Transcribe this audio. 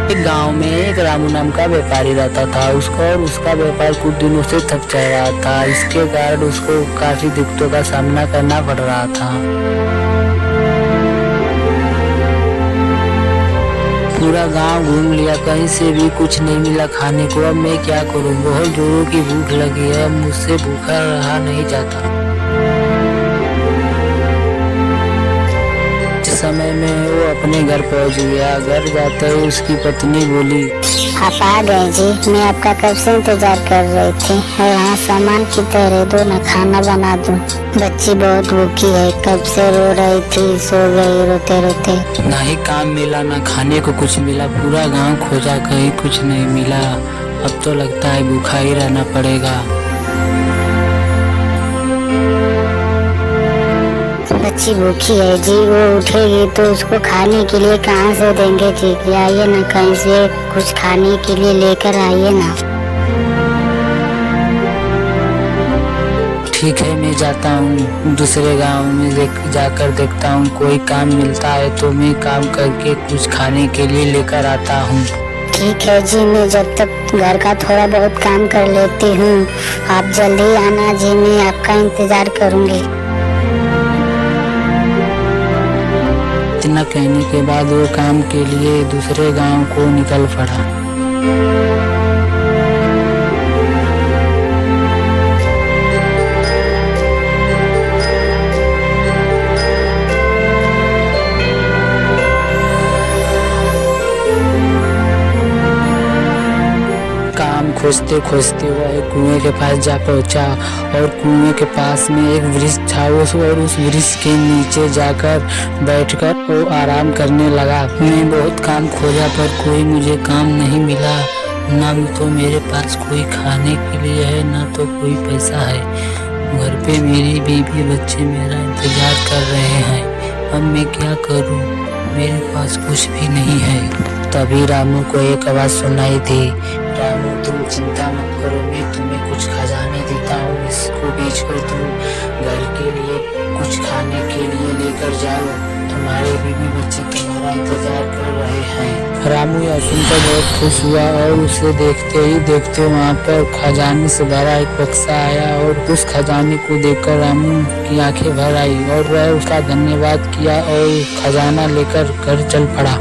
एक गांव में एक रामू नाम का व्यापारी रहता था। उसका व्यापार कुछ दिनों से ठप चल रहा था। इसके कारण उसको काफी दिक्कतों का सामना करना पड़ रहा था। पूरा गांव घूम लिया, कहीं से भी कुछ नहीं मिला खाने को। अब मैं क्या करूं? बहुत जोरों की भूख लगी है, मुझसे भूखा रहा नहीं जाता। इस समय में वो अपने घर पहुंच गया। घर जाते ही उसकी पत्नी बोली, आप आ गए जी, मैं आपका कब से इंतजार कर रही थी। और हाँ, सामान किधर है, दो ना खाना बना दूं। बच्ची बहुत भूखी है, कब से रो रही थी, सो गई रोते रोते। ना ही काम मिला ना खाने को कुछ मिला। पूरा गांव खोजा, कहीं कुछ नहीं मिला। अब तो लगता है भूखा ही रहना पड़ेगा। बच्ची भूखी है जी, वो उठेगी तो उसको खाने के लिए कहाँ से देंगे जी। आइए ना, कहीं से कुछ खाने के लिए लेकर आइए ना। ठीक है, मैं जाता हूँ दूसरे गांव में जाकर देखता हूँ, कोई काम मिलता है तो मैं काम करके कुछ खाने के लिए लेकर आता हूँ। ठीक है जी, मैं जब तक घर का थोड़ा बहुत काम कर लेती हूँ। आप जल्दी आना जी, मैं आपका इंतजार करूँगी। इतना कहने के बाद वो काम के लिए दूसरे गांव को निकल पड़ा। काम खोजते खोजते वह एक कुएं के पास जा पहुंचा और कुएं के पास में एक वृक्ष था। और उस वृक्ष के नीचे जाकर बैठकर वो आराम करने लगा। मैं बहुत काम खोजा पर कोई मुझे काम नहीं मिला। ना तो मेरे पास कोई खाने के लिए है, ना तो कोई पैसा है। घर पे मेरी बीवी बच्चे मेरा इंतजार कर रहे हैं। अब मैं क्या करूं? मेरे पास कुछ भी नहीं है। तभी रामू को एक आवाज सुनाई दी, रामू तुम चिंता मत करो, मैं तुम्हें कुछ खजाने देता हूँ। इसको बेचकर तुम घर के लिए कुछ खाने के लिए लेकर जाओ। तुम्हारे बीवी बच्चे तुम्हारा इंतजार कर रहे हैं। रामू यह सुनकर बहुत खुश हुआ और उसे देखते ही देखते वहाँ पर खजाने से भरा एक बक्सा आया। और उस खजाने को देखकर रामू की आंखें भर आई और वह उसका धन्यवाद किया और खजाना लेकर घर चल पड़ा।